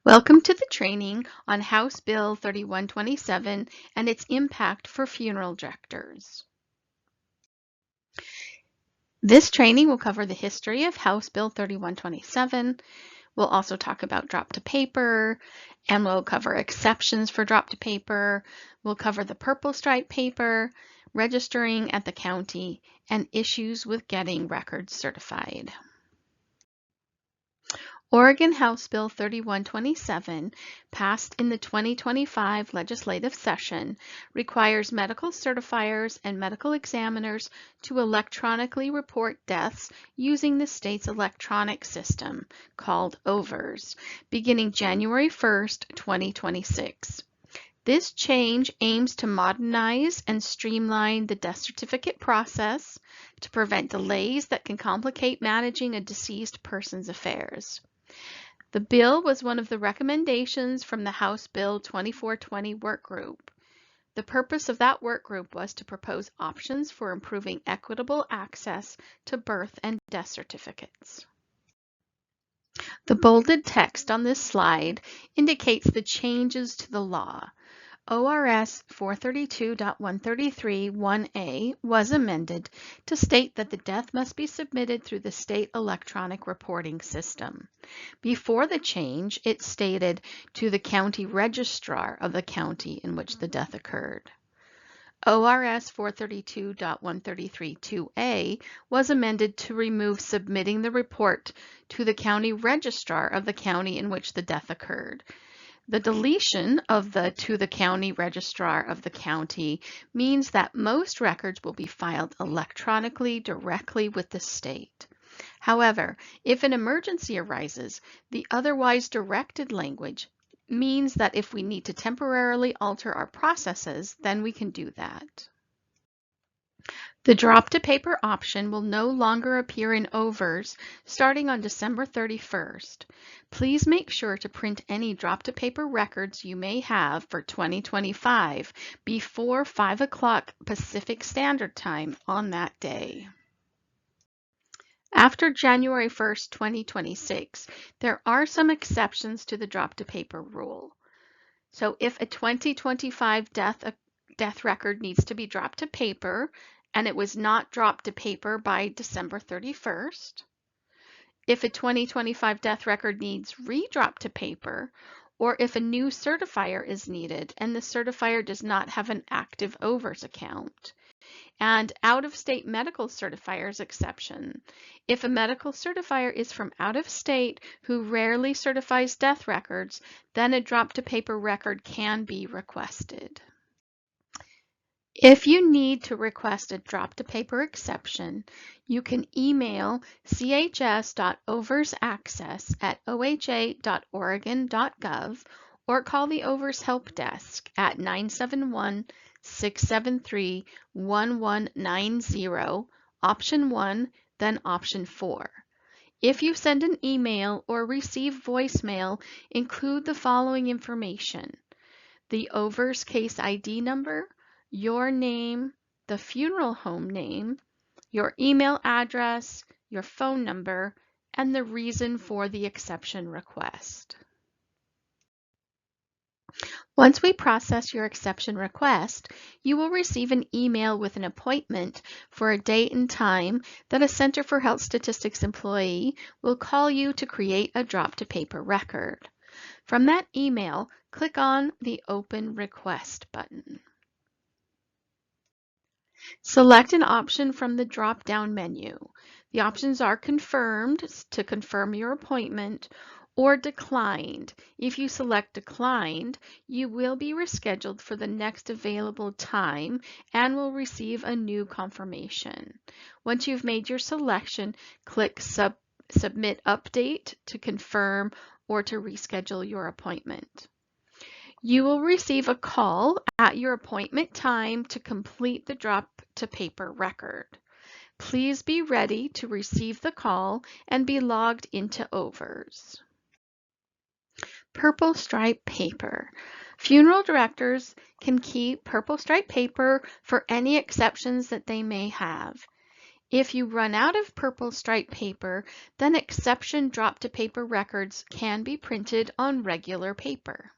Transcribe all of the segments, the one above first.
Welcome to the training on House Bill 3127 and its impact for funeral directors. This training will cover the history of House Bill 3127. We'll also talk about drop to paper, and we'll cover exceptions for drop to paper. We'll cover the purple stripe paper, registering at the county, and issues with getting records certified. Oregon House Bill 3127, passed in the 2025 legislative session, requires medical certifiers and medical examiners to electronically report deaths using the state's electronic system called OVERS, beginning January 1st, 2026. This change aims to modernize and streamline the death certificate process to prevent delays that can complicate managing a deceased person's affairs. The bill was one of the recommendations from the House Bill 2420 work group. The purpose of that work group was to propose options for improving equitable access to birth and death certificates. The bolded text on this slide indicates the changes to the law. ORS 432.133(1)A was amended to state that the death must be submitted through the state electronic reporting system. Before the change, it stated to the county registrar of the county in which the death occurred. ORS 432.133(2)A was amended to remove submitting the report to the county registrar of the county in which the death occurred. The deletion of the to the county registrar of the county means that most records will be filed electronically directly with the state. However, if an emergency arises, the otherwise directed language means that if we need to temporarily alter our processes, then we can do that. The drop to paper option will no longer appear in OVERS starting on December 31st. Please make sure to print any drop to paper records you may have for 2025 before 5 o'clock Pacific Standard Time on that day. After January 1st, 2026, there are some exceptions to the drop to paper rule. So if a 2025 death record needs to be dropped to paper, and it was not dropped to paper by December 31st. If a 2025 death record needs re-dropped to paper, or if a new certifier is needed and the certifier does not have an active OVERS account. And out-of-state medical certifiers exception. If a medical certifier is from out of state who rarely certifies death records, then a drop to paper record can be requested. If you need to request a drop to paper exception, you can email chs.oversaccess@oha.oregon.gov or call the OVERS Help Desk at 971-673-1190, option 1, then option 4. If you send an email or receive voicemail, include the following information: the OVERS case ID number, your name, the funeral home name, your email address, your phone number, and the reason for the exception request. Once we process your exception request, you will receive an email with an appointment for a date and time that a Center for Health Statistics employee will call you to create a drop to paper record. From that email, click on the Open Request button. Select an option from the drop-down menu. The options are confirmed to confirm your appointment or declined. If you select declined, you will be rescheduled for the next available time and will receive a new confirmation. Once you've made your selection, click Submit Update to confirm or to reschedule your appointment. You will receive a call at your appointment time to complete the drop to paper record. Please be ready to receive the call and be logged into OVERS. Purple stripe paper. Funeral directors can keep purple stripe paper for any exceptions that they may have. If you run out of purple stripe paper, then exception drop-to-paper records can be printed on regular paper.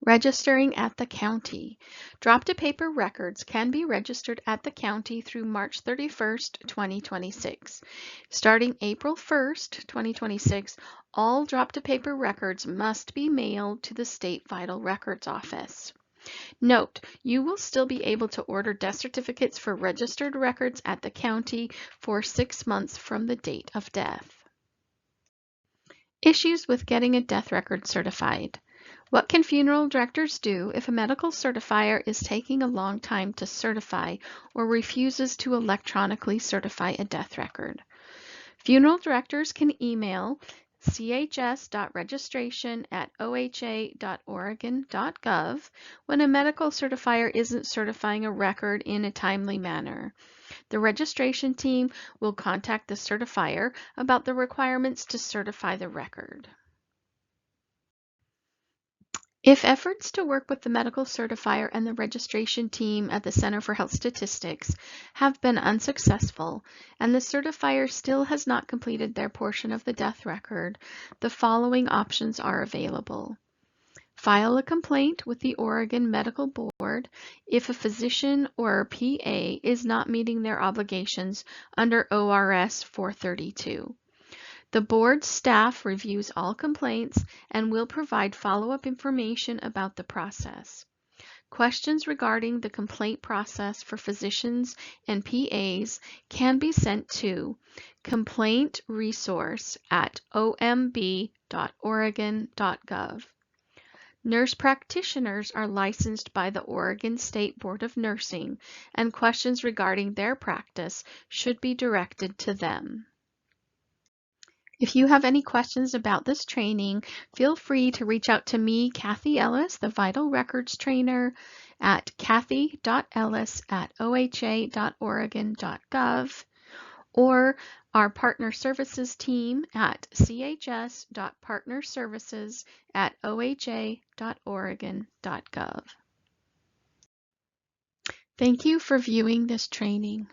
Registering at the county. Drop-to-paper records can be registered at the county through March 31st, 2026. Starting April 1st, 2026, all drop-to-paper records must be mailed to the State Vital Records Office. Note, you will still be able to order death certificates for registered records at the county for 6 months from the date of death. Issues with getting a death record certified. What can funeral directors do if a medical certifier is taking a long time to certify or refuses to electronically certify a death record? Funeral directors can email chs.registration@oha.oregon.gov when a medical certifier isn't certifying a record in a timely manner. The registration team will contact the certifier about the requirements to certify the record. If efforts to work with the medical certifier and the registration team at the Center for Health Statistics have been unsuccessful, and the certifier still has not completed their portion of the death record, the following options are available. File a complaint with the Oregon Medical Board if a physician or PA is not meeting their obligations under ORS 432. The board staff reviews all complaints and will provide follow-up information about the process. Questions regarding the complaint process for physicians and PAs can be sent to complaintresource@omb.oregon.gov. Nurse practitioners are licensed by the Oregon State Board of Nursing, and questions regarding their practice should be directed to them. If you have any questions about this training, feel free to reach out to me, Kathy Ellis, the Vital Records Trainer, at kathy.ellis@oha.oregon.gov, or our Partner Services team at chs.partnerservices@oha.oregon.gov. Thank you for viewing this training.